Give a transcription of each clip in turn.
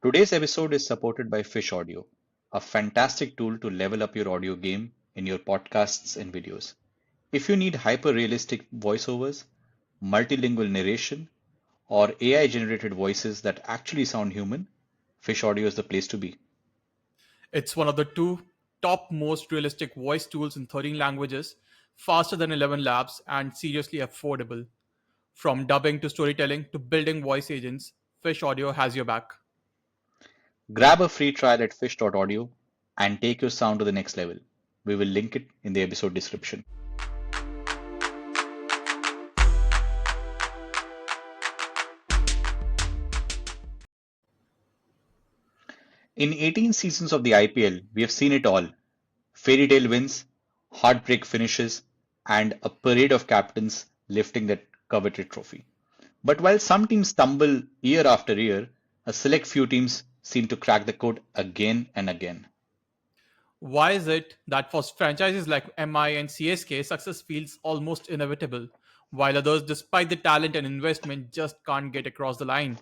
Today's episode is supported by Fish Audio, a fantastic tool to level up your audio game in your podcasts and videos. If you need hyper realistic voiceovers, multilingual narration, or AI generated voices that actually sound human, Fish Audio is the place to be. It's one of the two top most realistic voice tools in 13 languages, faster than 11 labs, and seriously affordable. From dubbing to storytelling to building voice agents, Fish Audio has your back. Grab a free trial at fish.audio and take your sound to the next level. We will link it in the episode description. In 18 seasons of the IPL, we have seen it all: fairy tale wins, heartbreak finishes, and a parade of captains lifting that coveted trophy. But while some teams stumble year after year, a select few teams seem to crack the code again and again. Why is it that for franchises like MI and CSK, success feels almost inevitable, while others, despite the talent and investment, just can't get across the line?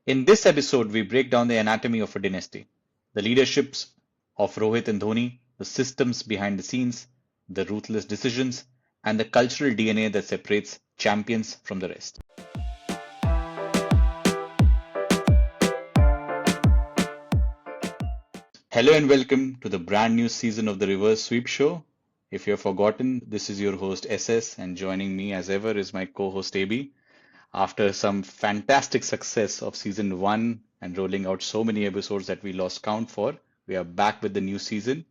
In this episode, we break down the anatomy of a dynasty, the leaderships of Rohit and Dhoni, the systems behind the scenes, the ruthless decisions, and the cultural DNA that separates champions from the rest. Hello and welcome to the brand new season of the Reverse Sweep Show. If you've forgotten, this is your host SS, and joining me as ever is my co host AB. After some fantastic success of season one and rolling out so many episodes that we lost count for, we are back with the new season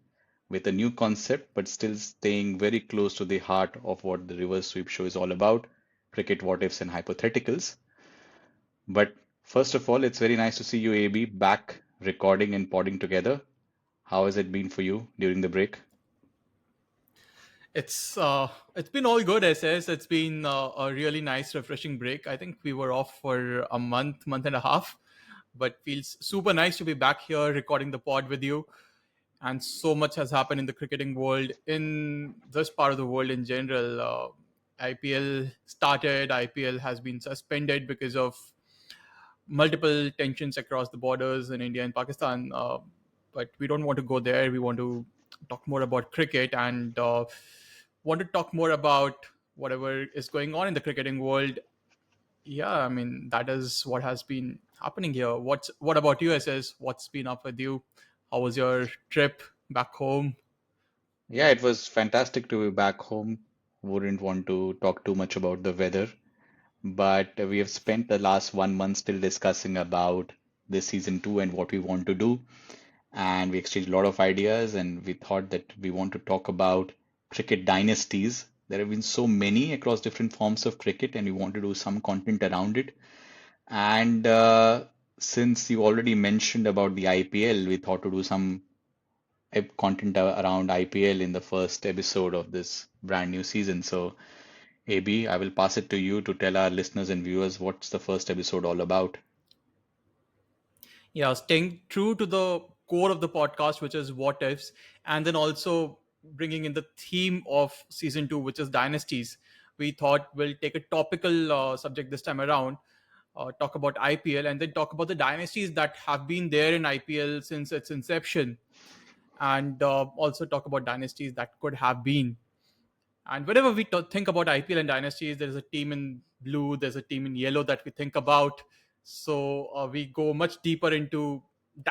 with a new concept, but still staying very close to the heart of what the Reverse Sweep Show is all about: cricket what ifs and hypotheticals. But first of all, it's very nice to see you, AB, back recording and podding together. How has it been for you during the break? It's been all good, SS. It's been a really nice, refreshing break. I think we were off for a month and a half, but feels super nice to be back here recording the pod with you. And so much has happened in the cricketing world, in this part of the world in general. IPL started. IPL has been suspended because of multiple tensions across the borders in India and Pakistan. But we don't want to go there. We want to talk more about cricket and want to talk more about whatever is going on in the cricketing world. Yeah, I mean that is what has been happening here. What about you, SS? What's been up with you? How was your trip back home? Yeah, it was fantastic to be back home. Wouldn't want to talk too much about the weather, but we have spent the last 1 month still discussing about this season two and what we want to do. And we exchanged a lot of ideas, and we thought that we want to talk about cricket dynasties. There have been so many across different forms of cricket, and we want to do some content around it. And since you already mentioned about the IPL, we thought to do some content around IPL in the first episode of this brand new season. So, AB, I will pass it to you to tell our listeners and viewers what's the first episode all about. Yeah, staying true to the core of the podcast, which is what ifs, and then also bringing in the theme of season two, which is dynasties. We thought we'll take a topical subject this time around, talk about IPL, and then talk about the dynasties that have been there in IPL since its inception, and also talk about dynasties that could have been. And whenever we think about IPL and dynasties, there's a team in blue, there's a team in yellow that we think about. So we go much deeper into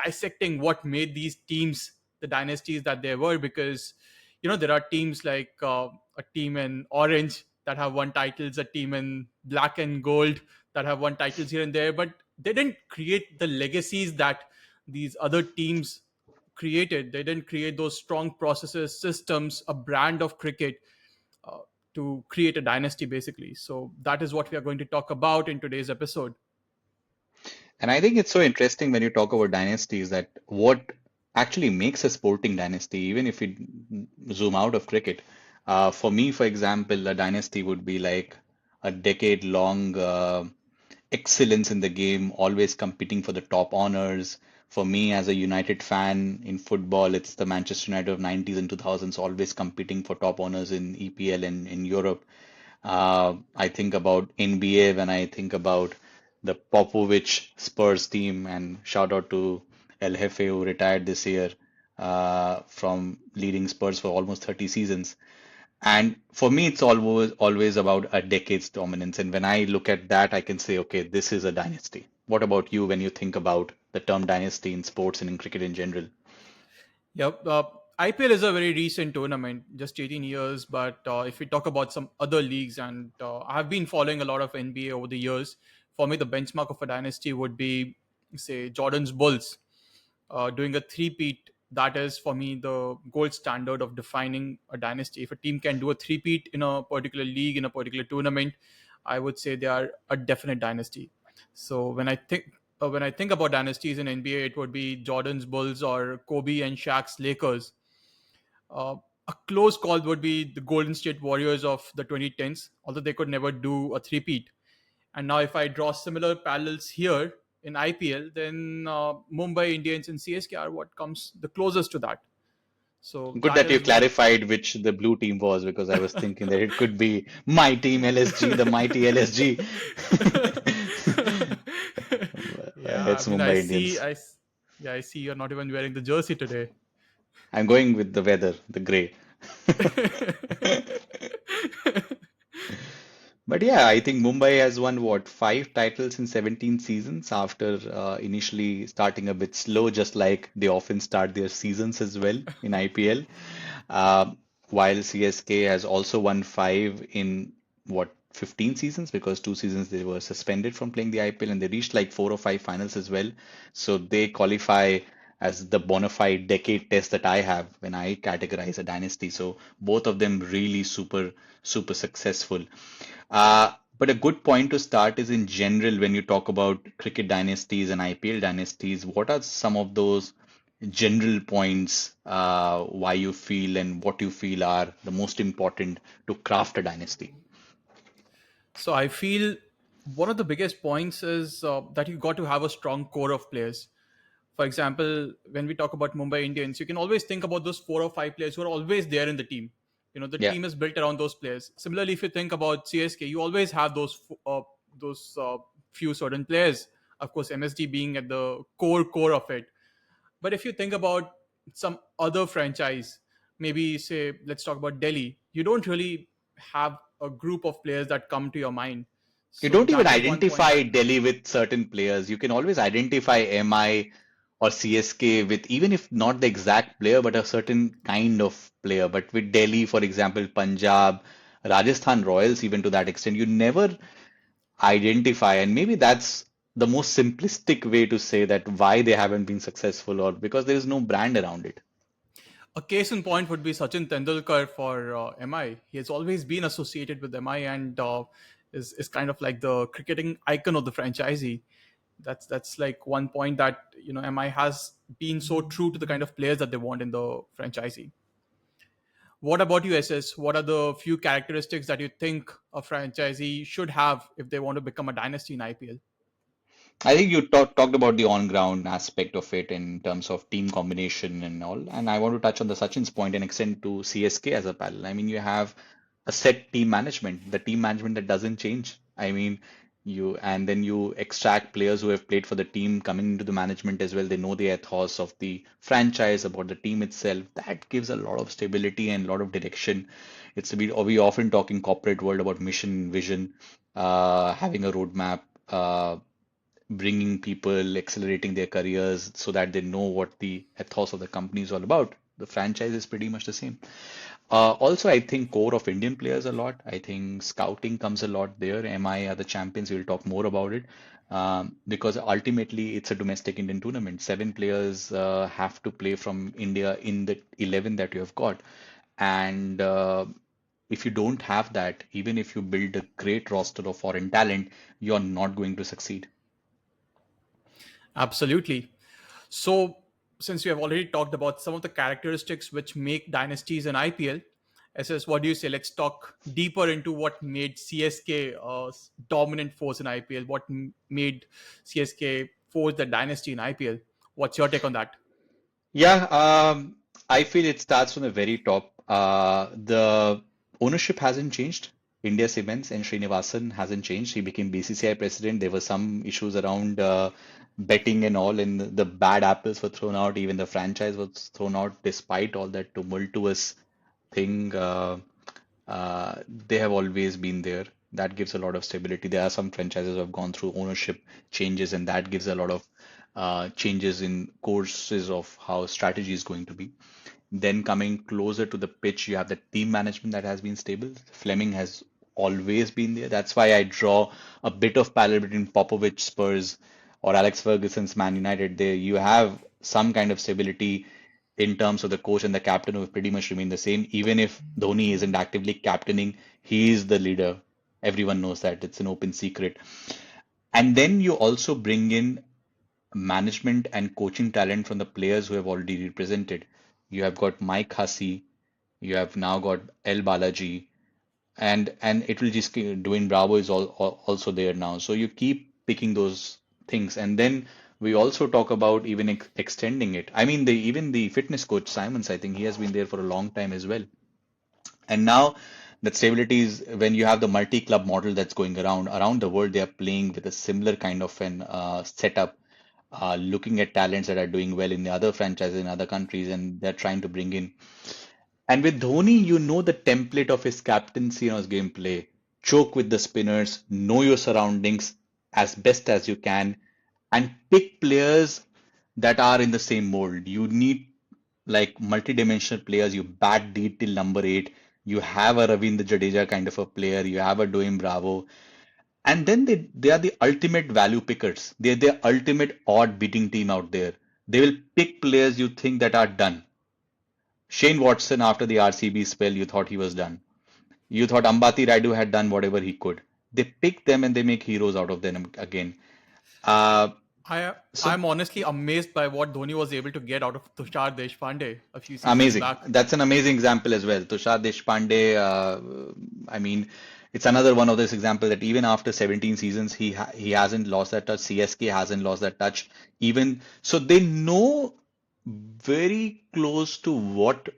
dissecting what made these teams the dynasties that they were, because there are teams like a team in orange that have won titles, a team in black and gold that have won titles here and there, but they didn't create the legacies that these other teams created. They didn't create those strong processes, systems, a brand of cricket uh, to create a dynasty, basically. So that is what we are going to talk about in today's episode. And I think it's so interesting when you talk about dynasties that what actually makes a sporting dynasty, even if we zoom out of cricket. For me, for example, a dynasty would be like a decade-long excellence in the game, always competing for the top honors. For me, as a United fan in football, it's the Manchester United of 90s and 2000s, always competing for top honors in EPL and in Europe. I think about NBA when I think about the Popovich Spurs team, and shout out to El Jefe who retired this year from leading Spurs for almost 30 seasons. And for me, it's always about a decade's dominance. And when I look at that, I can say, okay, this is a dynasty. What about you when you think about the term dynasty in sports and in cricket in general? Yep. IPL is a very recent tournament, just 18 years. But if we talk about some other leagues, and I have been following a lot of NBA over the years, for me, the benchmark of a dynasty would be, say, Jordan's Bulls doing a three-peat. That is, for me, the gold standard of defining a dynasty. If a team can do a three-peat in a particular league, in a particular tournament, I would say they are a definite dynasty. So when I think about dynasties in NBA, it would be Jordan's Bulls or Kobe and Shaq's Lakers. Uh, a close call would be the Golden State Warriors of the 2010s, although they could never do a three-peat. And now, if I draw similar parallels here in IPL, then Mumbai Indians and CSK are what comes the closest to that. So Good that that you is one. clarified which the blue team was because I was thinking that it could be my team LSG, the mighty LSG. Yeah, I It's mean, Mumbai Indians. yeah, I see you're not even wearing the jersey today. I'm going with the weather, the gray. But yeah, I think Mumbai has won what, five titles in 17 seasons after initially starting a bit slow, just like they often start their seasons as well in IPL. While CSK has also won five in what, 15 seasons, because two seasons they were suspended from playing the IPL and they reached like four or five finals as well. So they qualify as the bona fide decade test that I have when I categorize a dynasty. So both of them really super successful. But a good point to start is in general when you talk about cricket dynasties and IPL dynasties, what are some of those general points why you feel and what you feel are the most important to craft a dynasty? So I feel one of the biggest points is that you got to have a strong core of players. For example, when we talk about Mumbai Indians, you can always think about those four or five players who are always there in the team. You know, the Yeah. team is built around those players. Similarly, if you think about CSK, you always have those few certain players. Of course, MSD being at the core of it. But if you think about some other franchise, maybe say let's talk about Delhi, you don't really have a group of players that come to your mind. You So don't even that is one point identify that Delhi with certain players. You can always identify MI or CSK with, even if not the exact player, but a certain kind of player. But with Delhi, for example, Punjab, Rajasthan Royals, even to that extent, you never identify. And maybe that's the most simplistic way to say that why they haven't been successful, or because there is no brand around it. a case in point would be Sachin Tendulkar for MI. He has always been associated with MI and is kind of like the cricketing icon of the franchisee. That's like one point that MI has been so true to the kind of players that they want in the franchisee. What about you, SS? What are the few characteristics that you think a franchisee should have if they want to become a dynasty in IPL? I think you talked about the on-ground aspect of it in terms of team combination and all. And I want to touch on the Sachin's point and extend to CSK as a parallel. I mean, you have a set team management, the team management that doesn't change. I mean, and then you extract players who have played for the team coming into the management as well. They know the ethos of the franchise, about the team itself. That gives a lot of stability and a lot of direction. We often talk in corporate world about mission, vision, having a roadmap. Bringing people, accelerating their careers so that they know what the ethos of the company is all about. The franchise is pretty much the same. Also, I think core of Indian players a lot. I think scouting comes a lot there. MI are the champions. We'll talk more about it because ultimately it's a domestic Indian tournament. Seven players have to play from India in the 11 that you have got. And if you don't have that, even if you build a great roster of foreign talent, you're not going to succeed. Absolutely. So, since we have already talked about some of the characteristics which make dynasties in IPL, SS, what do you say? Let's talk deeper into what made CSK a dominant force in IPL. What made CSK force the dynasty in IPL? What's your take on that? Yeah, I feel it starts from the very top. The ownership hasn't changed. India Cements and Srinivasan hasn't changed. He became BCCI president. There were some issues around betting and all, and the bad apples were thrown out. Even the franchise was thrown out, despite all that tumultuous thing. They have always been there. That gives a lot of stability. There are some franchises who have gone through ownership changes, and that gives a lot of changes in courses of how strategy is going to be. Then coming closer to the pitch, you have the team management that has been stable. Fleming has always been there. That's why I draw a bit of parallel between Popovich Spurs or Alex Ferguson's Man United. There you have some kind of stability in terms of the coach and the captain who have pretty much remained the same. Even if Dhoni isn't actively captaining, he is the leader. Everyone knows that. It's an open secret. And then you also bring in management and coaching talent from the players who have already represented. You have got Mike Hussey, you have now got El Balaji, and it will just keep, Dwayne Bravo is also there now. So you keep picking those things, and then we also talk about even extending it. I mean, even the fitness coach Simons, I think he has been there for a long time as well. And now that stability is when you have the multi-club model that's going around the world, they are playing with a similar kind of an setup, looking at talents that are doing well in the other franchises in other countries, and they're trying to bring in. And with Dhoni, you know the template of his captaincy and his gameplay. Choke with the spinners, know your surroundings as best as you can, and pick players that are in the same mold. You need like multi-dimensional players. You bat deep till number eight. You have a Ravindra Jadeja kind of a player. You have a Dwayne Bravo. And then they are the ultimate value pickers. They're the ultimate odd beating team out there. They will pick players you think that are done. Shane Watson, after the RCB spell, you thought he was done. You thought Ambati Raidu had done whatever he could. They pick them and they make heroes out of them again. Uh, I so I'm honestly amazed by what Dhoni was able to get out of Tushar Deshpande a few seasons Amazing. back. That's an amazing example as well. Tushar Deshpande, I mean, it's another one of this example that even after 17 seasons, he hasn't lost that touch. CSK hasn't lost that touch. Even so, they know very close to what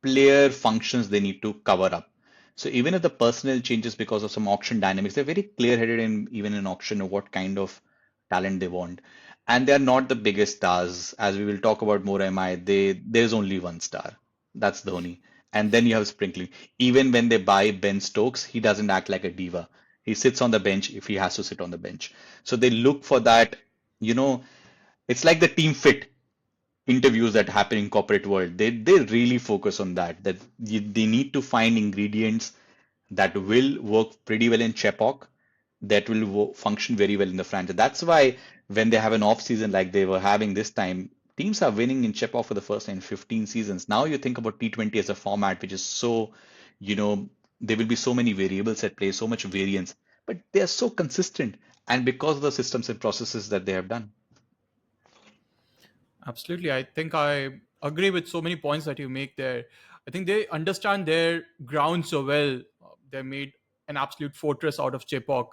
player functions they need to cover up. So even if the personnel changes because of some auction dynamics, they're very clear-headed in even in auction of what kind of talent they want. And they're not the biggest stars, as we will talk about more MI. There's only one star. That's Dhoni. And then you have sprinkling. Even when they buy Ben Stokes, he doesn't act like a diva. He sits on the bench if he has to sit on the bench. So they look for that, you know, it's like the team fit interviews that happen in corporate world. They really focus on that they need to find ingredients that will work pretty well in Chepauk, that will function very well in the franchise. That's why when they have an off season like they were having this time, teams are winning in Chepauk for the first time in 15 seasons. Now you think about T20 as a format which is so, you know, there will be so many variables at play, so much variance, but they are so consistent, and because of the systems and processes that they have done. Absolutely. I think I agree with so many points that you make there. I think they understand their ground so well. They made an absolute fortress out of Chepauk.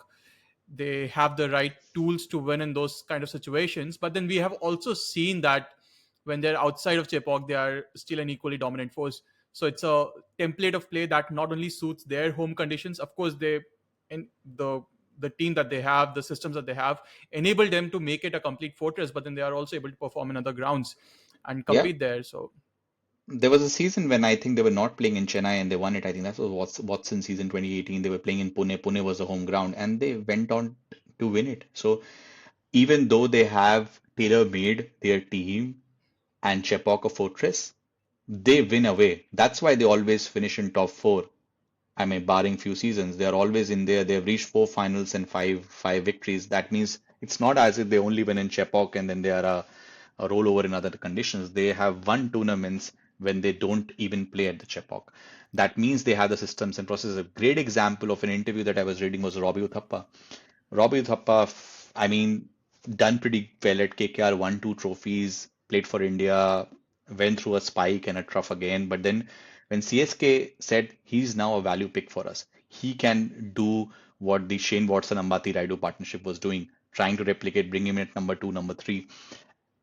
They have the right tools to win in those kind of situations. But then we have also seen that when they're outside of Chepauk, they are still an equally dominant force. So it's a template of play that not only suits their home conditions, of course, they in the team that they have, the systems that they have, enable them to make it a complete fortress. But then they are also able to perform in other grounds and Yeah. compete there. So There was a season when I think they were not playing in Chennai and they won it. I think that was Watson season 2018. They were playing in Pune. Pune was the home ground and they went on to win it. So even though they have tailor-made their team and Chepauk a fortress, they win away. That's why they always finish in top four. I mean, barring few seasons, they are always in there. They've reached four finals and five victories. That means it's not as if they only win in Chepauk and then they are a rollover in other conditions. They have won tournaments when they don't even play at the Chepauk. That means they have the systems and processes. A great example of an interview that I was reading was Robbie Uthappa. Robbie Uthappa, I mean, done pretty well at KKR, won two trophies, played for India, went through a spike and a trough again. But then when CSK said he's now a value pick for us, he can do what the Shane Watson Ambati Raidu partnership was doing, trying to replicate, bring him in at number two, number three.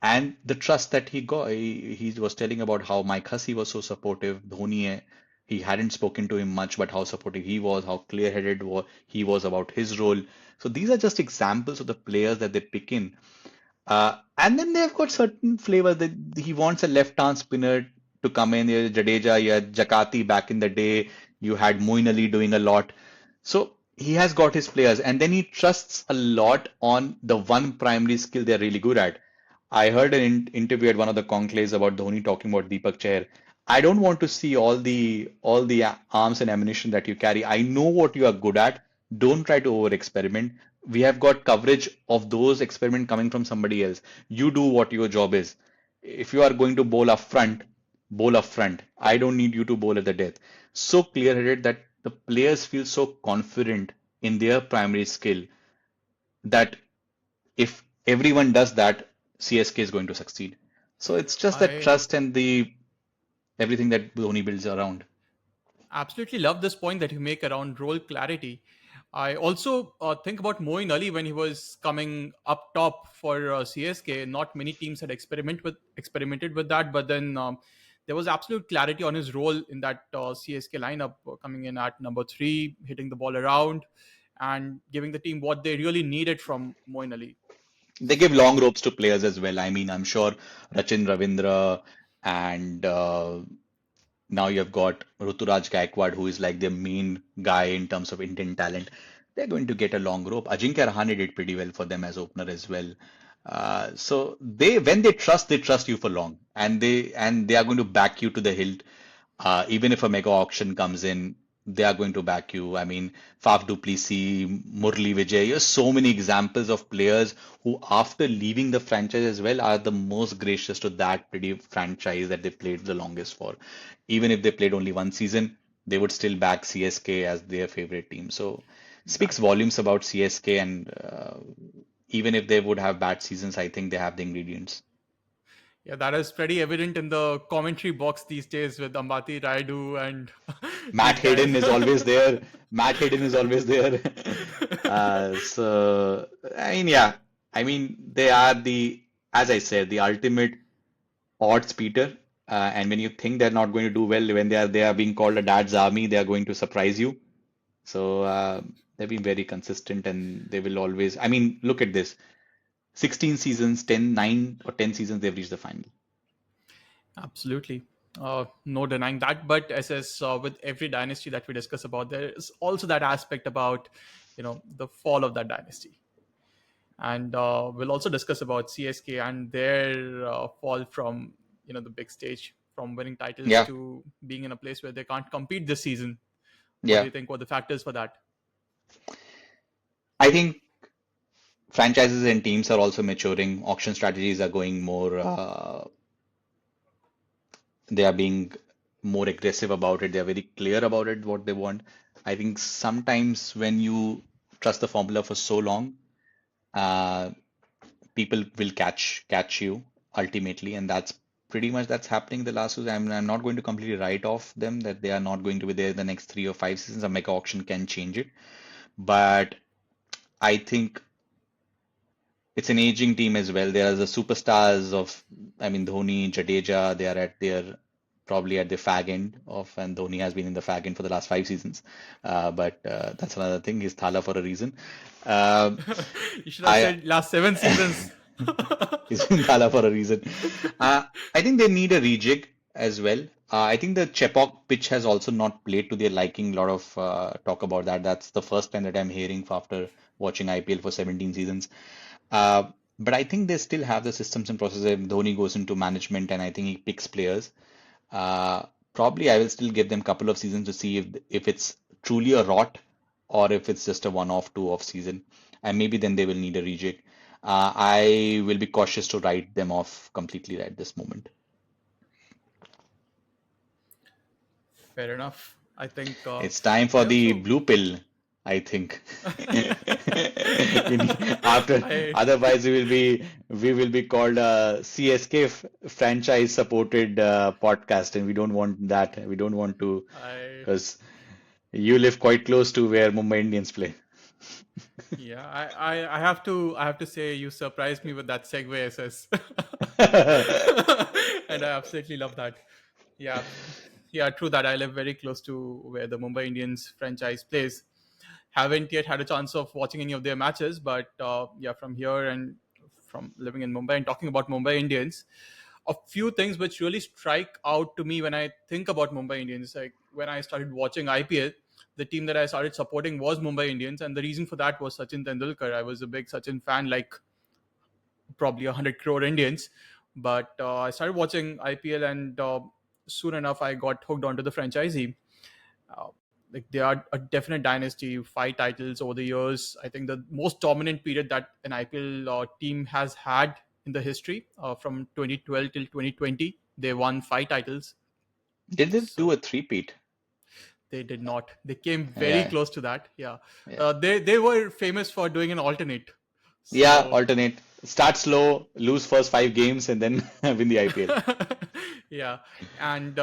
And the trust that he got, he was telling about how Mike Hussey was so supportive, Dhoni. He hadn't spoken to him much, but how supportive he was, how clear-headed he was about his role. So these are just examples of the players that they pick in. And then they've got certain flavor that he wants a left-arm spinner to come in. You had Jadeja, you had Jakati back in the day. You had Moeen Ali doing a lot. So he has got his players, and then he trusts a lot on the one primary skill they're really good at. I heard an interview at one of the conclaves about Dhoni talking about Deepak Chair. I don't want to see all the arms and ammunition that you carry. I know what you are good at. Don't try to over experiment. We have got coverage of those experiments coming from somebody else. You do what your job is. If you are going to bowl up front, bowl up front. I don't need you to bowl at the death. So clear-headed that the players feel so confident in their primary skill that if everyone does that, CSK is going to succeed. So it's just that I trust and the everything that Dhoni builds around. absolutely love this point that you make around role clarity. I also think about Moeen Ali when he was coming up top for CSK. Not many teams had experimented with that, but then there was absolute clarity on his role in that CSK lineup, coming in at number three, hitting the ball around, and giving the team what they really needed from Moeen Ali. They give long ropes to players as well. I mean, I'm sure Rachin Ravindra and now you've got Ruturaj Gaikwad, who is like the main guy in terms of Indian talent. They're going to get a long rope. Ajinkya Rahane did pretty well for them as opener as well. So when they trust you for long, and they are going to back you to the hilt. Even if a mega auction comes in, they are going to back you. I mean, Faf du Plessis, Murli Vijay, there's so many examples of players who, after leaving the franchise as well, are the most gracious to that pretty franchise that they played the longest for. Even if they played only one season, they would still back CSK as their favorite team. So, speaks Exactly. volumes about CSK, and even if they would have bad seasons, I think they have the ingredients. Yeah, that is pretty evident in the commentary box these days with Ambati Raidu and Matt these guys. Hayden is always there. Matt Hayden is always there. So I mean, yeah, I mean they are as I said, the ultimate odds beater. And when you think they're not going to do well, when they are being called a dad's army, they are going to surprise you. So they've been very consistent, and they will always. I mean, look at this: 16 seasons, 10, 9 or 10 seasons, they've reached the final. Absolutely. No denying that. But as with every dynasty that we discuss about, there is also that aspect about, the fall of that dynasty. And we'll also discuss about CSK and their fall from, the big stage, from winning titles Yeah, to being in a place where they can't compete this season. What do yeah. you think were the factors for that? I think franchises and teams are also maturing. Auction strategies are going more, they are being more aggressive about it. They are very clear about it, what they want. I think sometimes when you trust the formula for so long, uh, people will catch you ultimately, and that's happening the last 2 I'm not going to completely write off them that they are not going to be there the next 3 or 5 seasons. A mega auction can change it, but I think it's an aging team as well. There are the superstars of, I mean, Dhoni, Jadeja, they are at their probably at the fag end of, and Dhoni has been in the fag end for the last 5 seasons. But that's another thing. He's Thala for a reason. Uh, You should have I said last 7 seasons. He's in Thala for a reason. Uh, I think they need a rejig as well. I think the Chepauk pitch has also not played to their liking. A lot of talk about that. That's the first time that I'm hearing after watching IPL for 17 seasons. Uh, but I think they still have the systems and processes. Dhoni goes into management, and I think he picks players. Uh, Probably I will still give them a couple of seasons to see if it's truly a rot or if it's just a one-off, two-off season, and maybe then they will need a rejig. I will be cautious to write them off completely at this moment. Fair enough. I think It's time for I the also blue pill, I think. After, I otherwise we will be called a CSK franchise supported podcast, and we don't want that. We don't want to, I because you live quite close to where Mumbai Indians play. yeah, I have to say you surprised me with that segue, SS. And I absolutely love that. Yeah. Yeah, true that. I live very close to where the Mumbai Indians franchise plays. Haven't yet had a chance of watching any of their matches, but yeah, from here and from living in Mumbai and talking about Mumbai Indians, a few things which really strike out to me when I think about Mumbai Indians. Like when I started watching IPL, the team that I started supporting was Mumbai Indians, and the reason for that was Sachin Tendulkar. I was a big Sachin fan, like probably 100 crore Indians. But I started watching IPL, and soon enough, I got hooked onto the franchisee. Uh, like they are a definite dynasty, 5 titles over the years. I think the most dominant period that an IPL team has had in the history, from 2012 till 2020, they won 5 titles. Did they do So a three-peat? they did not. They came very Yeah, close to that. Yeah, yeah. they were famous for doing an alternate. Yeah, So alternate. Start slow, lose first 5 games, and then win the IPL. yeah, and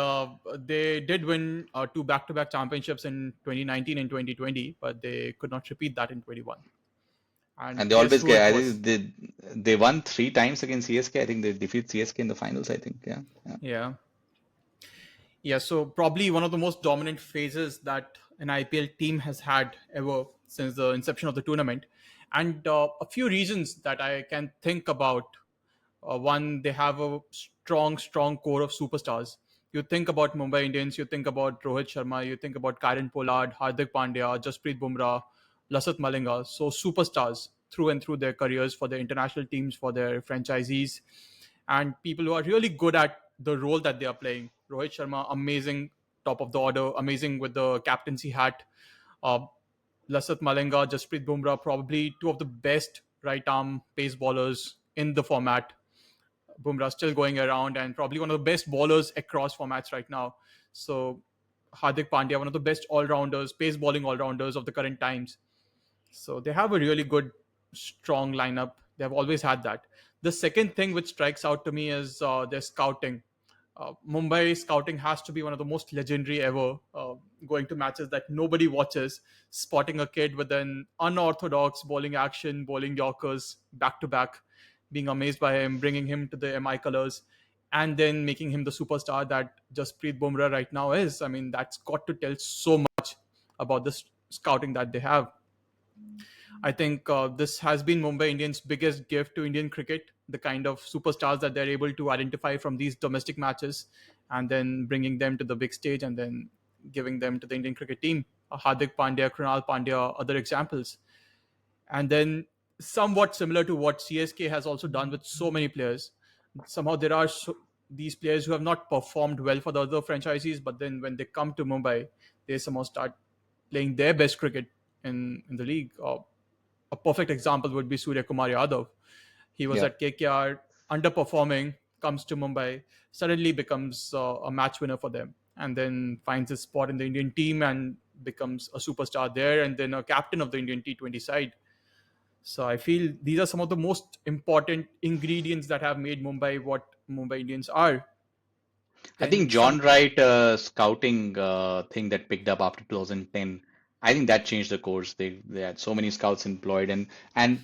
they did win 2 back-to-back championships in 2019 and 2020, but they could not repeat that in 21. And And they guess always who get, it I was? think they won 3 times against CSK. I think they defeat CSK in the finals, I think. Yeah. Yeah. Yeah, yeah. So probably one of the most dominant phases that an IPL team has had ever since the inception of the tournament, and a few reasons that I can think about. One, they have a strong core of superstars. You think about Mumbai Indians, you think about Rohit Sharma, you think about Karen Pollard, Hardik Pandya, Jasprit Bumrah, Lasat Malinga. So superstars through and through their careers for their international teams, for their franchisees, and people who are really good at the role that they are playing. Rohit Sharma, amazing, top of the order, amazing with the captaincy hat. Uh, Lasat Malinga, Jasprit Bumrah, probably two of the best right arm pace bowlers in the format. Bumrah still going around and probably one of the best bowlers across formats right now. So Hardik Pandya, one of the best all-rounders, pace bowling all-rounders of the current times. So they have a really good, strong lineup. They have always had that. The second thing which strikes out to me is their scouting. Mumbai scouting has to be one of the most legendary ever. Going to matches that nobody watches, spotting a kid with an unorthodox bowling action, bowling Yorkers back to back, being amazed by him, bringing him to the MI colors, and then making him the superstar that Jasprit Bumrah right now is. I mean, that's got to tell so much about the scouting that they have. I think this has been Mumbai Indians' biggest gift to Indian cricket, the kind of superstars that they're able to identify from these domestic matches and then bringing them to the big stage and then giving them to the Indian cricket team. Hardik Pandya, Krunal Pandya, other examples. And then, somewhat similar to what CSK has also done with so many players, somehow there are these players who have not performed well for the other franchises, but then when they come to Mumbai, they somehow start playing their best cricket in the league. A perfect example would be Surya Kumar Yadav. He was Yeah. at KKR, underperforming, comes to Mumbai, suddenly becomes a match winner for them, and then finds his spot in the Indian team and becomes a superstar there, and then a captain of the Indian T20 side. So I feel these are some of the most important ingredients that have made Mumbai what Mumbai Indians are. I Then think John some, Wright scouting thing that picked up after 2010. I think that changed the course. They had so many scouts employed, and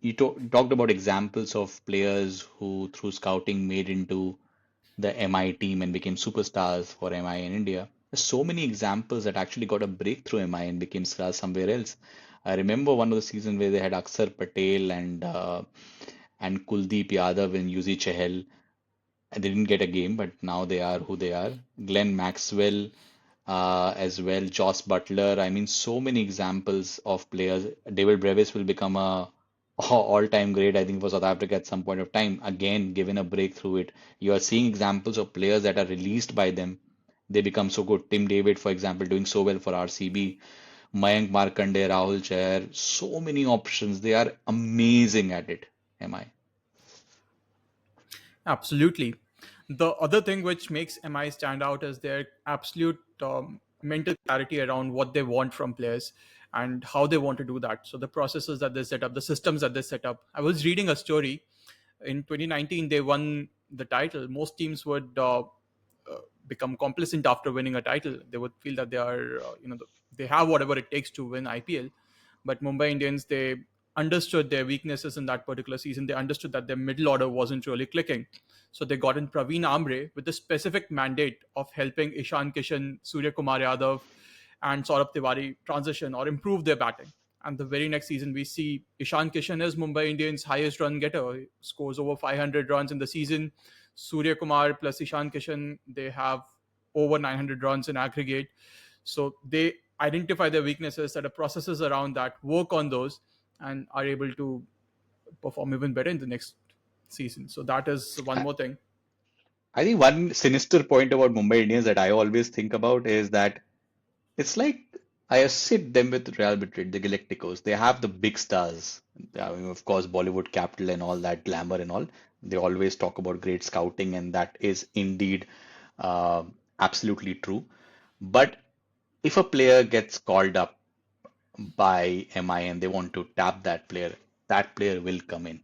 you talked about examples of players who through scouting made into the MI team and became superstars for MI in India. There's so many examples that actually got a break through MI and became stars somewhere else. I remember one of the seasons where they had Akshar Patel and Kuldeep Yadav and Yuzi Chahal. They didn't get a game, but now they are who they are. Glenn Maxwell as well, Joss Butler. I mean, so many examples of players. David Brevis will become a all-time great, I think, for South Africa at some point of time. Again, given a breakthrough it. You are seeing examples of players that are released by them. They become so good. Tim David, for example, doing so well for RCB. Mayank Markande, Rahul Chahar. So many options. They are amazing at it. Am I? absolutely. The other thing which makes MI stand out is their absolute mental clarity around what they want from players and how they want to do that. So the processes that they set up, the systems that they set up. I was reading a story in 2019. They won the title. Most teams would become complacent after winning a title. They would feel that they are, they have whatever it takes to win IPL. But Mumbai Indians, they understood their weaknesses in that particular season. They understood that their middle order wasn't really clicking. So they got in Praveen Amre with the specific mandate of helping Ishan Kishan, Surya Kumar Yadav, and Saurabh Tiwari transition or improve their batting. And the very next season, we see Ishan Kishan is Mumbai Indians' highest run getter. He scores over 500 runs in the season. Surya Kumar plus Ishan Kishan, they have over 900 runs in aggregate. So they identify their weaknesses, set up processes around that, work on those, and are able to perform even better in the next season. So that is one I, more thing. I think one sinister point about Mumbai Indians that I always think about is that it's like I associate them with Real Madrid, the Galacticos. They have the big stars. I mean, of course, Bollywood capital and all that glamour and all. They always talk about great scouting, and that is indeed uh, absolutely true. But if a player gets called up by MI and they want to tap that player will come in.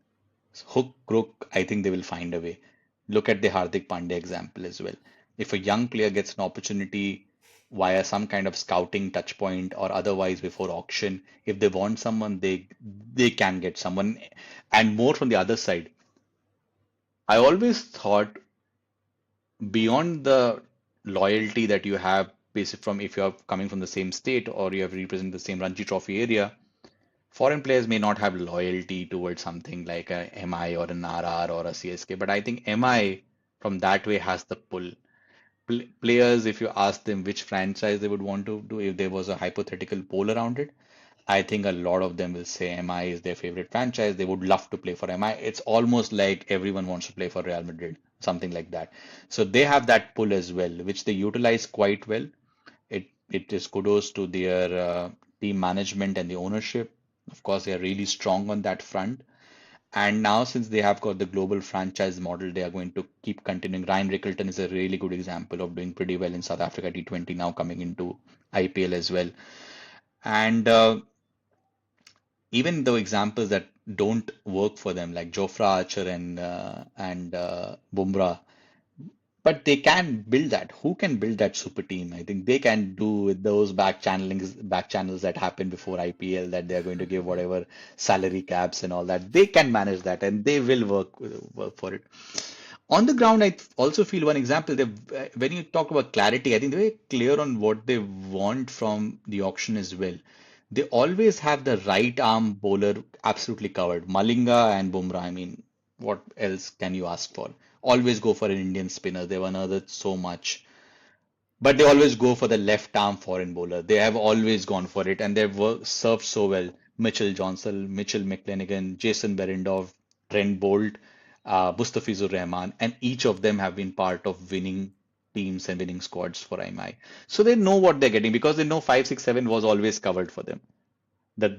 So hook, crook, I think they will find a way. Look at the Hardik Pandya example as well. If a young player gets an opportunity via some kind of scouting touch point or otherwise before auction, if they want someone, they can get someone. And more from the other side, I always thought beyond the loyalty that you have based from if you're coming from the same state or you have represented the same Ranji Trophy area, foreign players may not have loyalty towards something like a MI or an RR or a CSK, but I think MI from that way has the pull. Players, if you ask them which franchise they would want to do, if there was a hypothetical poll around it, I think a lot of them will say MI is their favorite franchise. They would love to play for MI. It's almost like everyone wants to play for Real Madrid, something like that. So they have that pull as well, which they utilize quite well. It is kudos to their team management and the ownership. Of course, they are really strong on that front. And now, since they have got the global franchise model, they are going to keep continuing. Ryan Rickelton is a really good example of doing pretty well in South Africa T20, now coming into IPL as well. And even though examples that don't work for them, like Jofra Archer and Bumrah, but they can build that. Who can build that super team? I think they can do with those back channels that happen before IPL that they are going to give whatever salary caps and all that. They can manage that and they will work for it. On the ground, I also feel one example. When you talk about clarity, I think they're very clear on what they want from the auction as well. They always have the right arm bowler absolutely covered. Malinga and Bumrah. I mean, what else can you ask for? Always go for an Indian spinner. They've unearthed so much. But they always go for the left arm foreign bowler. They have always gone for it and they've served so well. Mitchell Johnson, Mitchell McClenaghan, Jason Berendorf, Trent Bolt, Mustafizur Rahman, and each of them have been part of winning teams and winning squads for IMI. So they know what they're getting because they know 5, 6, 7 was always covered for them. The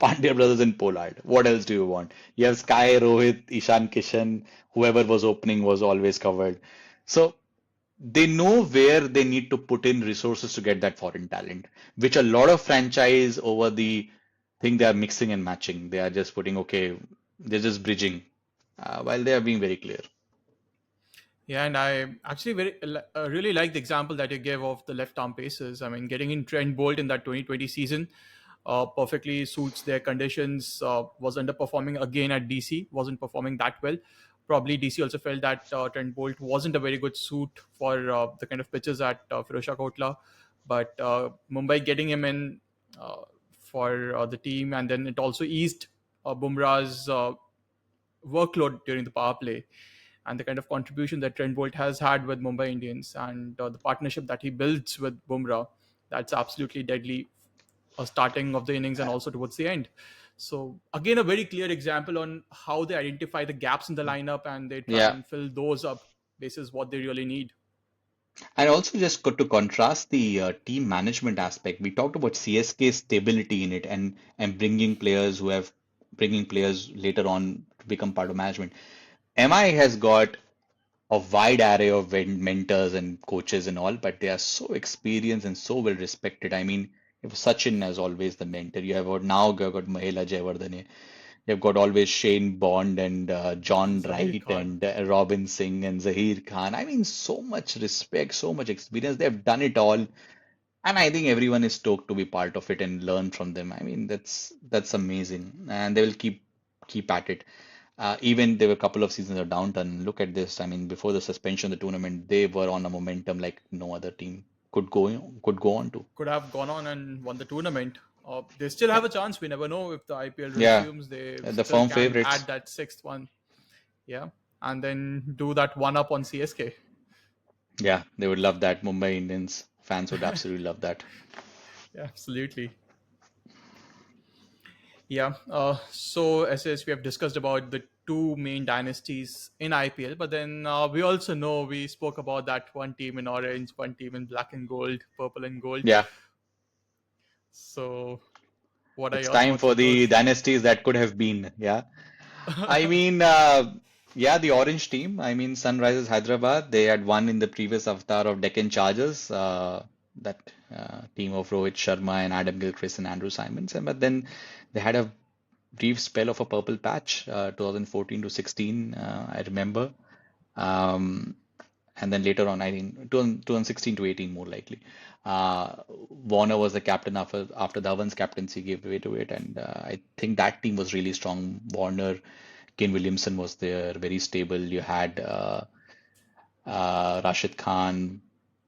Pandya brothers in Pollard. What else do you want? You have Sky, Rohit, Ishan Kishan, whoever was opening was always covered. So they know where they need to put in resources to get that foreign talent, which a lot of franchise over the thing they are mixing and matching. They are just putting, okay, they're just bridging, while they are being very clear. Yeah, and I actually really like the example that you gave of the left arm paces. I mean, getting in Trent Bolt in that 2020 season perfectly suits their conditions. Was underperforming again at DC, wasn't performing that well. Probably DC also felt that Trent Bolt wasn't a very good suit for the kind of pitches at Firozshah Kotla. But Mumbai getting him in for the team, and then it also eased Bumrah's workload during the power play and the kind of contribution that Trent Bolt has had with Mumbai Indians and the partnership that he builds with Bumrah, that's absolutely deadly, starting of the innings and also towards the end. So again, a very clear example on how they identify the gaps in the lineup and they try Yeah. and fill those up. This is what they really need. And also just got to contrast the team management aspect. We talked about CSK's stability in it and bringing players later on to become part of management. MI has got a wide array of mentors and coaches and all, but they are so experienced and so well respected. I mean, if Sachin as always the mentor, you've got Mahela Jayawardene, you've got always Shane Bond and John Zahir Wright Khan. and Robin Singh and Zahir Khan. I mean, so much respect, so much experience. They've done it all. And I think everyone is stoked to be part of it and learn from them. I mean, that's amazing, and they will keep at it. Even there were a couple of seasons of downturn. Look at this. I mean, before the suspension of the tournament, they were on a momentum like no other team could go on to. Could have gone on and won the tournament. They still Yeah, have a chance. We never know if the IPL yeah, resumes. They the still firm can add favorites. that sixth one. Yeah. And then do that one up on CSK. Yeah, they would love that. Mumbai Indians fans would absolutely love that. Yeah, absolutely. Yeah. So, as we have discussed about the two main dynasties in IPL, but then we also know we spoke about that one team in orange, one team in black and gold, purple and gold. Yeah, So, what are it's your time thoughts for on the those? dynasties that could have been. Yeah. I mean, yeah, the orange team. I mean, Sunrisers Hyderabad. They had won in the previous avatar of Deccan Chargers. That team of Rohit Sharma and Adam Gilchrist and Andrew Simons. And but then they had a brief spell of a purple patch, 2014 to 16. I remember. Um, and then later on, I think 2016 to 18 more likely. Warner was the captain after Dhawan's captaincy gave way to it, and I think that team was really strong. Warner, Kane Williamson was there, very stable. You had Rashid Khan,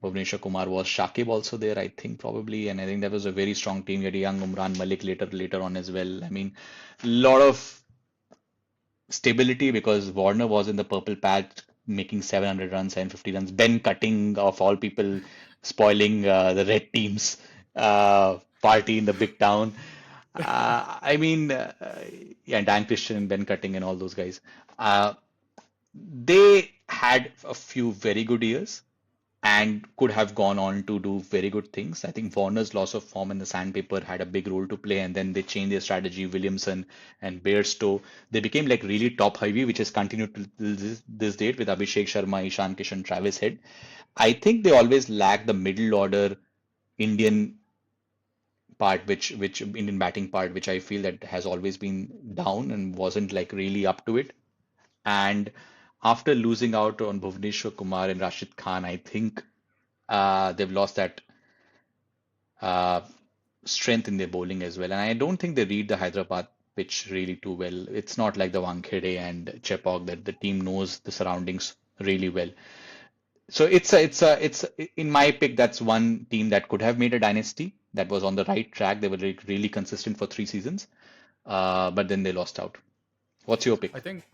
Bhuvneshwar Kumar was Shakib also there, I think probably, and I think that was a very strong team. You had a young Umran Malik later on as well. I mean, a lot of stability because Warner was in the purple patch making 700 runs, 750 runs. Ben Cutting, of all people, spoiling the red team's party in the big town. I mean, yeah, Dan Christian and Ben Cutting and all those guys. Uh, they had a few very good years and could have gone on to do very good things. I think Warner's loss of form in the sandpaper had a big role to play, and then they changed their strategy. Williamson and Bairstow, they became like really top heavy, which has continued to this date with Abhishek Sharma, Ishan Kishan, Travis Head. I think they always lack the middle order Indian part, which Indian batting part, which I feel that has always been down and wasn't like really up to it. And after losing out on Bhuvneshwar Kumar and Rashid Khan, I think they've lost that uh, strength in their bowling as well. And I don't think they read the Hyderabad pitch really too well. It's not like the Wankhede and Chepauk that the team knows the surroundings really well. So in my pick, that's one team that could have made a dynasty that was on the right track. They were really consistent for 3 seasons, but then they lost out. What's your pick? I think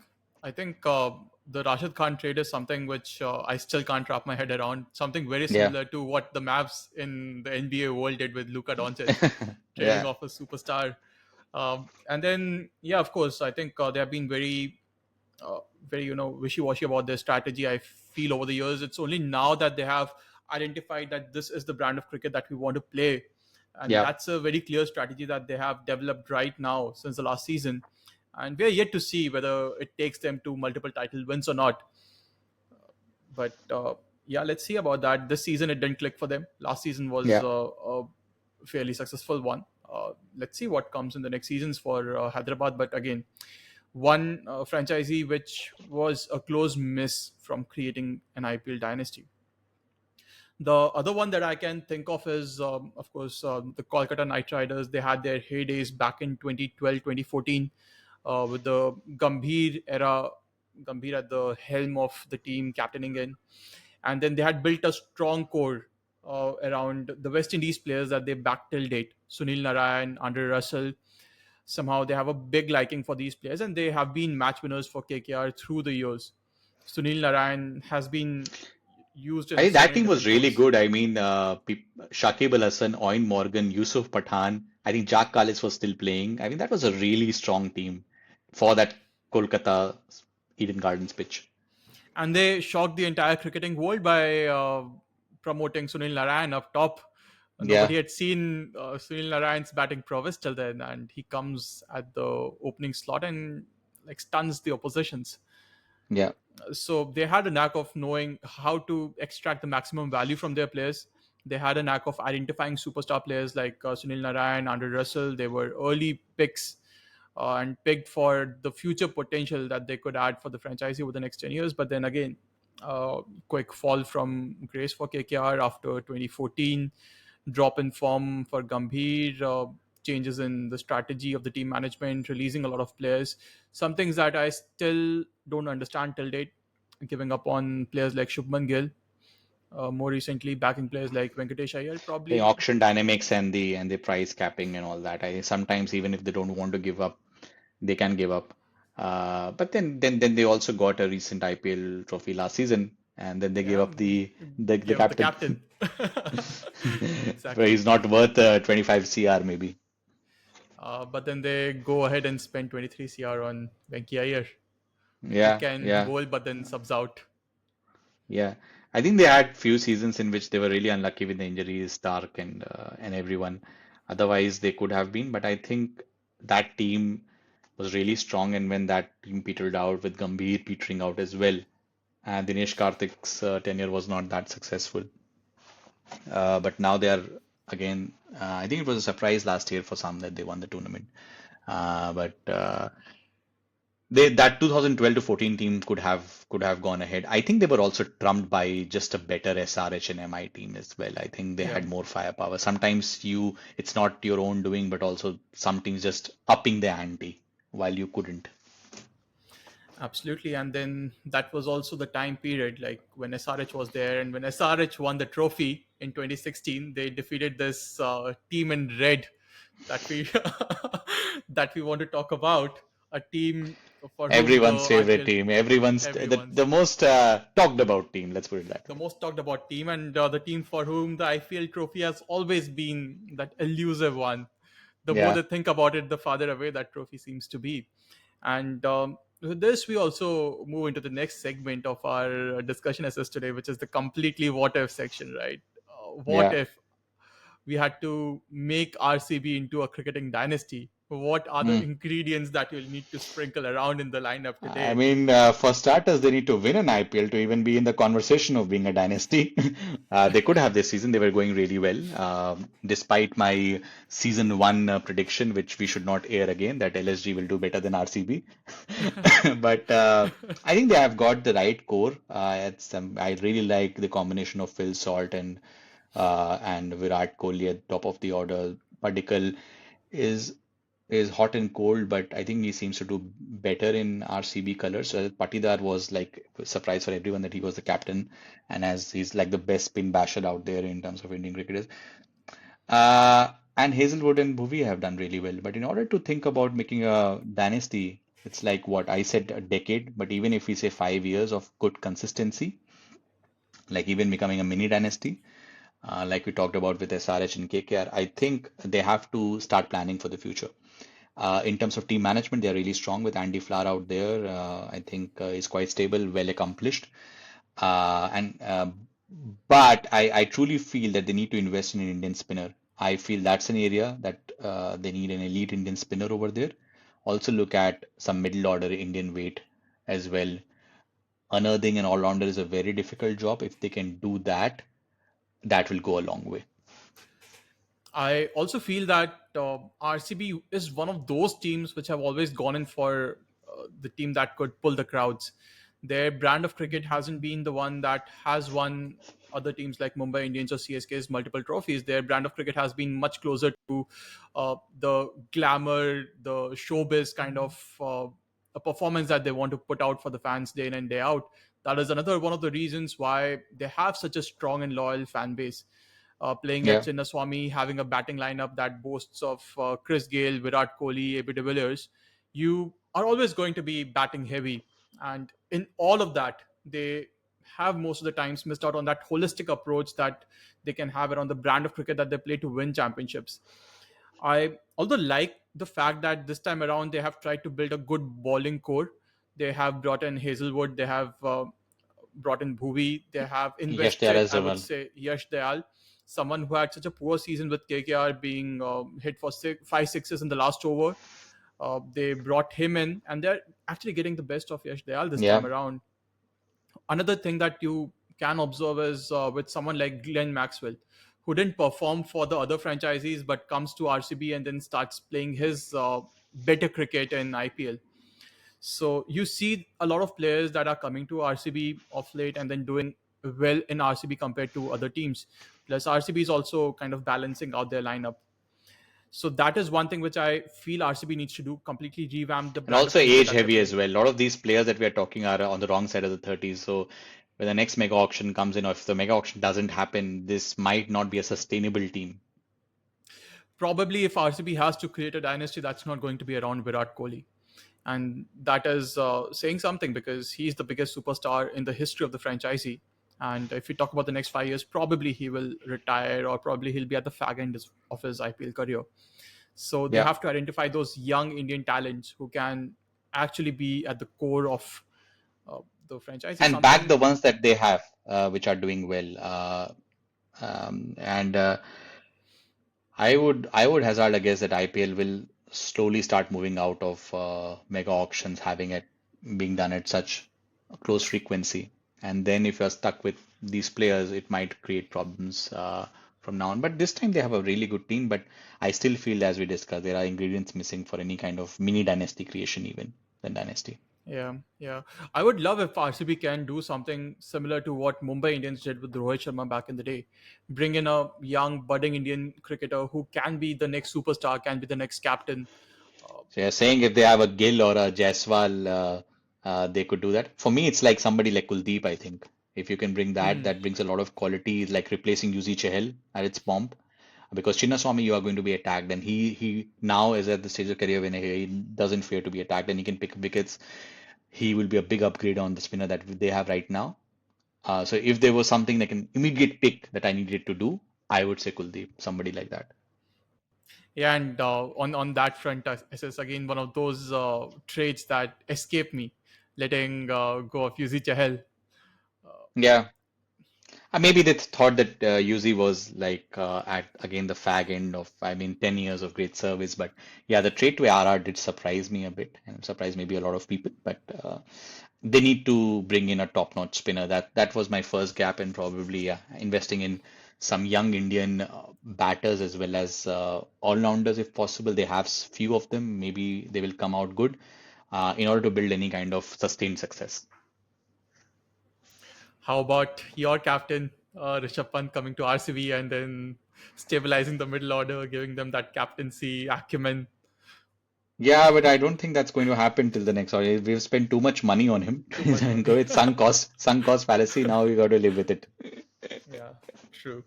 I think the Rashid Khan trade is something which I still can't wrap my head around. Something very Yeah, similar to what the Mavs in the NBA world did with Luka Doncic, trading yeah, off a superstar. And then, yeah, of course, I think they have been uh, very wishy-washy about their strategy. I feel over the years, it's only now that they have identified that this is the brand of cricket that we want to play, and yeah. that's a very clear strategy that they have developed right now since the last season. And we are yet to see whether it takes them to multiple title wins or not. But yeah, let's see about that. This season it didn't click for them. Last season was Yeah. a fairly successful one. Let's see what comes in the next seasons for Hyderabad. But again, one franchisee which was a close miss from creating an IPL dynasty. The other one that I can think of is, of course, the Kolkata Knight Riders. They had their heydays back in 2012, 2014 with the Gambhir era, Gambhir at the helm of the team, captaining in. And then they had built a strong core around the West Indies players that they backed till date. Sunil Narayan, Andre Russell. Somehow they have a big liking for these players, and they have been match winners for KKR through the years. Sunil Narayan has been used I in think so that many team was different really roles. good. I mean, Shakib Al Hassan, Owen Morgan, Yusuf Pathan. I think Jack Kallis was still playing. I mean, that was a really strong team for that Kolkata Eden Gardens pitch. And they shocked the entire cricketing world by promoting Sunil Narayan up top. Yeah, Nobody had seen Sunil Narayan's batting prowess till then, and he comes at the opening slot and like stuns the oppositions. yeah, So they had a knack of knowing how to extract the maximum value from their players. They had a knack of identifying superstar players like Sunil Narayan, Andre Russell. They were early picks and picked for the future potential that they could add for the franchise over the next 10 years. But then again, quick fall from grace for KKR after 2014. drop in form for Gambhir, changes in the strategy of the team management, releasing a lot of players. Some things that I still don't understand till date, giving up on players like Shubman Gill, more recently backing players like Venkatesh Iyer. The Probably, auction dynamics and the price capping and all that. I sometimes even if they don't want to give up, they can give up. But then they also got a recent IPL trophy last season, and then they gave yeah, up the give up the captain. captain. Where Exactly. he's not worth 25 CR maybe. But then they go ahead and spend 23 CR on Venki Iyer, who Yeah, can yeah, bowl but then subs out. yeah. I think they had few seasons in which they were really unlucky with the injuries, Stark and everyone. Otherwise, they could have been. But I think that team was really strong, and when that team petered out with Gambhir petering out as well, and Dinesh Karthik's tenure was not that successful. But now they are again. I think it was a surprise last year for some that they won the tournament. But they that 2012 to 14 team could have gone ahead. I think they were also trumped by just a better SRH and MI team as well. I think they Yeah, had more firepower. Sometimes it's not your own doing, but also some teams just upping the ante while you couldn't. absolutely. And then that was also the time period, like when SRH was there, and when SRH won the trophy in 2016, they defeated this team in red that we that we want to talk about. A team for whom the Everyone's favorite IPL, team, everyone's the everyone's most talked about team. Let's put it that the way. most talked about team, and the team for whom the IPL trophy has always been that elusive one. The more Yeah, they think about it, the farther away that trophy seems to be. And with this, we also move into the next segment of our discussion assist today, which is the completely what if section, right? What yeah. if we had to make RCB into a cricketing dynasty? What are the Hmm. ingredients that you'll need to sprinkle around in the lineup I today? mean, for starters, they need to win an IPL to even be in the conversation of being a dynasty. They could have this season. They were going really well, despite my season one prediction, which we should not air again, that LSG will do better than RCB. But I think they have got the right core. I really like the combination of Phil Salt and Virat Kohli at top of the order. Padikkal is is hot and cold, but I think he seems to do better in RCB colors. So Patidar was like a surprise for everyone that he was the captain, and as he's like the best spin basher out there in terms of Indian cricketers. And Hazelwood and Bhuvi have done really well. But in order to think about making a dynasty, it's like what I said, a decade. But even if we say 5 years of good consistency, like even becoming a mini dynasty, like we talked about with SRH and KKR, I think they have to start planning for the future. In terms of team management, they are really strong with Andy Flower out there. I think is quite stable, well accomplished. And But I truly feel that they need to invest in an Indian spinner. I feel that's an area that they need an elite Indian spinner over there. Also look at some middle order Indian weight as well. Unearthing an all-rounder is a very difficult job. If they can do that, that will go a long way. I also feel that RCB is one of those teams which have always gone in for the team that could pull the crowds. Their brand of cricket hasn't been the one that has won other teams like Mumbai Indians or CSK's multiple trophies. Their brand of cricket has been much closer to the glamour, the showbiz kind of a performance that they want to put out for the fans day in and day out. That is another one of the reasons why they have such a strong and loyal fan base. Playing at Yeah. Chinnaswamy, having a batting lineup that boasts of Chris Gale, Virat Kohli, AB de Villiers, you are always going to be batting heavy. And in all of that, they have most of the times missed out on that holistic approach that they can have around the brand of cricket that they play to win championships. I although like the fact that this time around they have tried to build a good bowling core. They have brought in Hazelwood. They have brought in Bhuvi. They have Yash Dayal invested, as I would well. say, Yash Dayal, someone who had such a poor season with KKR, being hit for five sixes in the last over. They brought him in, and they're actually getting the best of Yash Dayal this time Yeah. around. Another thing that you can observe is with someone like Glenn Maxwell, who didn't perform for the other franchisees but comes to RCB and then starts playing his better cricket in IPL. So you see a lot of players that are coming to RCB of late and then doing well in RCB compared to other teams. Plus, RCB is also kind of balancing out their lineup. So that is one thing which I feel RCB needs to do: completely revamp the And brand of also cricket age that they're heavy playing. as well. A lot of these players that we are talking are on the wrong side of the 30s. So when the next mega auction comes in, or if the mega auction doesn't happen, this might not be a sustainable team. Probably, if RCB has to create a dynasty, that's not going to be around Virat Kohli. And that is saying something, because he's the biggest superstar in the history of the franchisee. And if we talk about the next 5 years, probably he will retire, or probably he'll be at the fag end of his IPL career. So they Yeah. have to identify those young Indian talents who can actually be at the core of uh, the franchise. Is And back something. the ones that they have, which are doing well. And I would hazard a guess that IPL will slowly start moving out of mega auctions, having it being done at such a close frequency. And then if you're stuck with these players, it might create problems from now on. But this time they have a really good team. But I still feel, as we discussed, there are ingredients missing for any kind of mini dynasty creation, even than dynasty. Yeah, yeah. I would love if RCB can do something similar to what Mumbai Indians did with Rohit Sharma back in the day. Bring in a young, budding Indian cricketer who can be the next superstar, can be the next captain. Uh, So you're saying if they have a Gill or a Jaiswal, they could do that. For me, it's like somebody like Kuldeep, I think. If you can bring that, hmm. that brings a lot of quality. It's like replacing Yuzi Chahal at its pomp. Because Chinnaswamy, you are going to be attacked, and he now is at the stage of career when he doesn't fear to be attacked, and he can pick wickets. He will be a big upgrade on the spinner that they have right now. So if there was something like an immediate pick that I needed to do, I would say Kuldeep, somebody like that. Yeah, and on that front, this is again one of those traits that escape me, letting go of Yuzi Chahal. Uh, Yeah. Maybe they thought that Yuzi was like at again the fag end of, I mean, 10 years of great service. But yeah, the trade to RR did surprise me a bit, and surprised maybe a lot of people. But they need to bring in a top-notch spinner. That was my first gap, and probably yeah, investing in some young Indian batters as well as all-rounders if possible. They have few of them. Maybe they will come out good in order to build any kind of sustained success. how about your captain, Rishabh Pant, coming to RCB and then stabilizing the middle order, giving them that captaincy acumen? Yeah, but I don't think that's going to happen till the next year. We've spent too much money on him. Too much And go money. with sunk cost fallacy. Now we got to live with it. Yeah, true.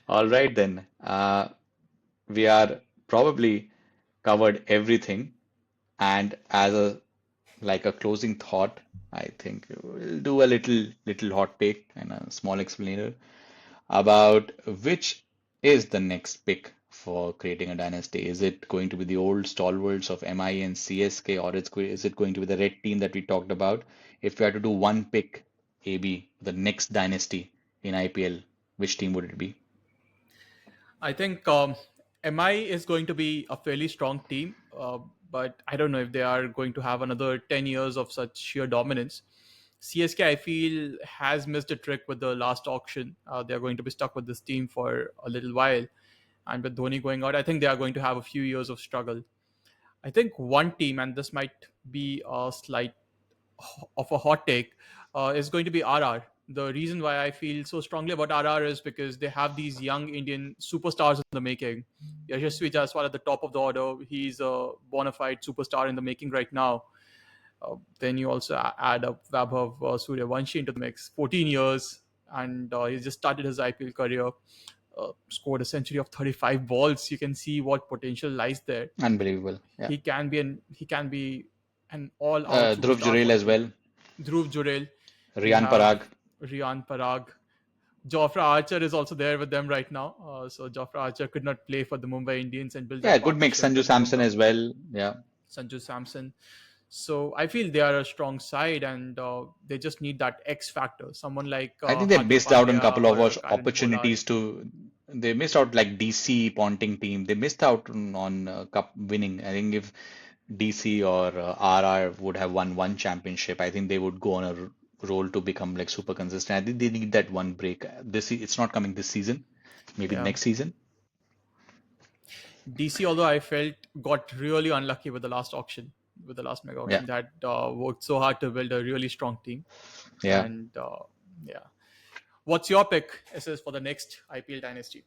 All right then. We are probably covered everything. And as a like a closing thought, I think we'll do a little hot take and a small explainer about which is the next pick for creating a dynasty. Is it going to be the old stalwarts of MI and CSK, or is it going to be the red team that we talked about? If we had to do one pick, AB, the next dynasty in IPL, which team would it be? I think MI is going to be a fairly strong team, but I don't know if they are going to have another 10 years of such sheer dominance. CSK, I feel, has missed a trick with the last auction. They're going to be stuck with this team for a little while. And with Dhoni going out, I think they are going to have a few years of struggle. I think one team, and this might be a slight of a hot take, is going to be RR. The reason why I feel so strongly about RR is because they have these young Indian superstars in the making. Yashasvi Jaiswal at the top of the order. He's a bona fide superstar in the making right now. Then you also add up Vaibhav Suryavanshi into the mix. 14 years, and he's just started his IPL career. Scored a century of 35 balls. You can see what potential lies there. Unbelievable. Yeah. He can be an all-out Dhruv superstar Jurel for the as team. well. Dhruv Jurel. You Riyan have Parag. Riyan Parag. Jofra Archer is also there with them right now. So Jofra Archer could not play for the Mumbai Indians and build Yeah, that good mix. partnership Sanju with Samson Bumrah, as well. Yeah. Sanju Samson. So I feel they are a strong side, and they just need that X factor. Someone like I think they Hardik missed out on a Pandya couple of or Karen Pollard. opportunities to. They missed out like DC Ponting team. They missed out on cup winning. I think if DC or RR would have won one championship, I think they would go on a roll to become like super consistent. I think they need that one break. It's not coming this season. Maybe Yeah. next season. DC, although I felt got really unlucky with the last auction. with the last mega Yeah, auction that worked so hard to build a really strong team. yeah, And yeah, what's your pick, SS, for the next IPL dynasty?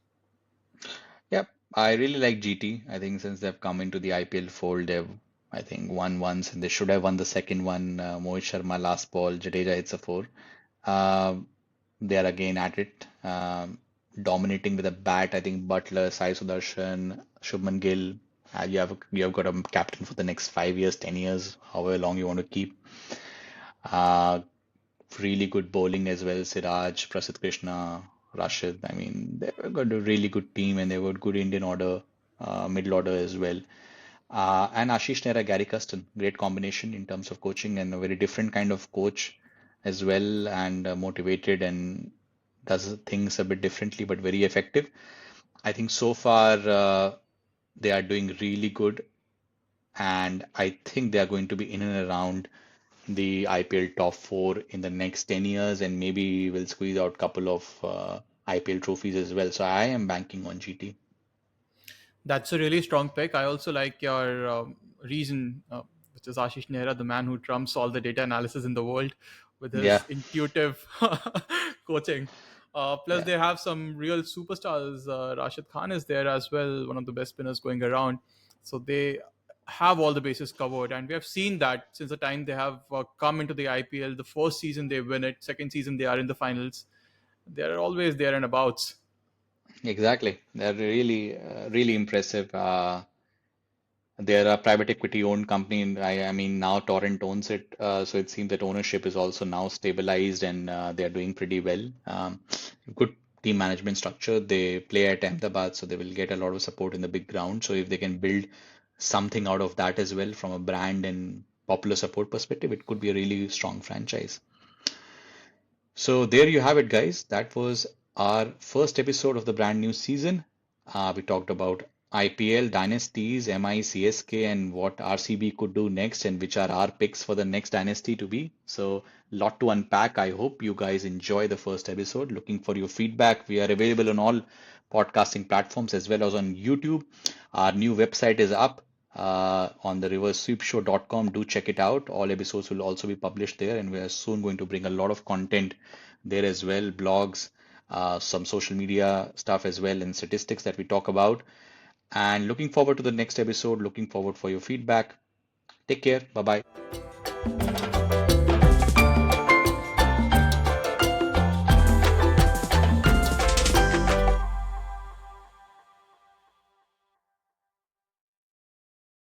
yeah. I really like GT. I think since they've come into the IPL fold, they've, I think, won once and they should have won the second one. Mohit Sharma last ball, Jadeja hits a four. Um, they are again at it, dominating with a bat. I think Butler, Sai Sudarshan, Shubman Gill. You have got a captain for the next 5 years, 10 years, however long you want to keep. Uh, Really good bowling as well. Siraj, Prasidh Krishna, Rashid. I mean, they've got a really good team and they've got good Indian order, middle order as well. And Ashish Nehra, Gary Custon, great combination in terms of coaching and a very different kind of coach as well, and motivated and does things a bit differently but very effective. I think so far they are doing really good, and I think they are going to be in and around the IPL top four in the next 10 years, and maybe we'll squeeze out a couple of IPL trophies as well. So I am banking on GT. That's a really strong pick. I also like your reason, which is Ashish Nehra, the man who trumps all the data analysis in the world with Yeah, his intuitive coaching. Plus, yeah, they have some real superstars. Rashid Khan is there as well, one of the best spinners going around. So they have all the bases covered. And we have seen that since the time they have come into the IPL. The first season they win it, second season they are in the finals. They're always there and abouts. exactly. They're really, really impressive. They're a private equity owned company. And I mean, now Torrent owns it. So it seems that ownership is also now stabilized and they're doing pretty well. Good team management structure. They play at Ahmedabad, so they will get a lot of support in the big ground. So if they can build something out of that as well from a brand and popular support perspective, it could be a really strong franchise. So there you have it, guys. That was our first episode of the brand new season. We talked about IPL, dynasties, MI, CSK, and what RCB could do next, and which are our picks for the next dynasty to be. So, lot to unpack. I hope you guys enjoy the first episode. Looking for your feedback. We are available on all podcasting platforms as well as on YouTube. Our new website is up on the reversesweepshow.com. Do check it out. All episodes will also be published there, and we are soon going to bring a lot of content there as well, blogs, some social media stuff as well, and statistics that we talk about. And looking forward to the next episode. Looking forward for your feedback. Take care. Bye bye.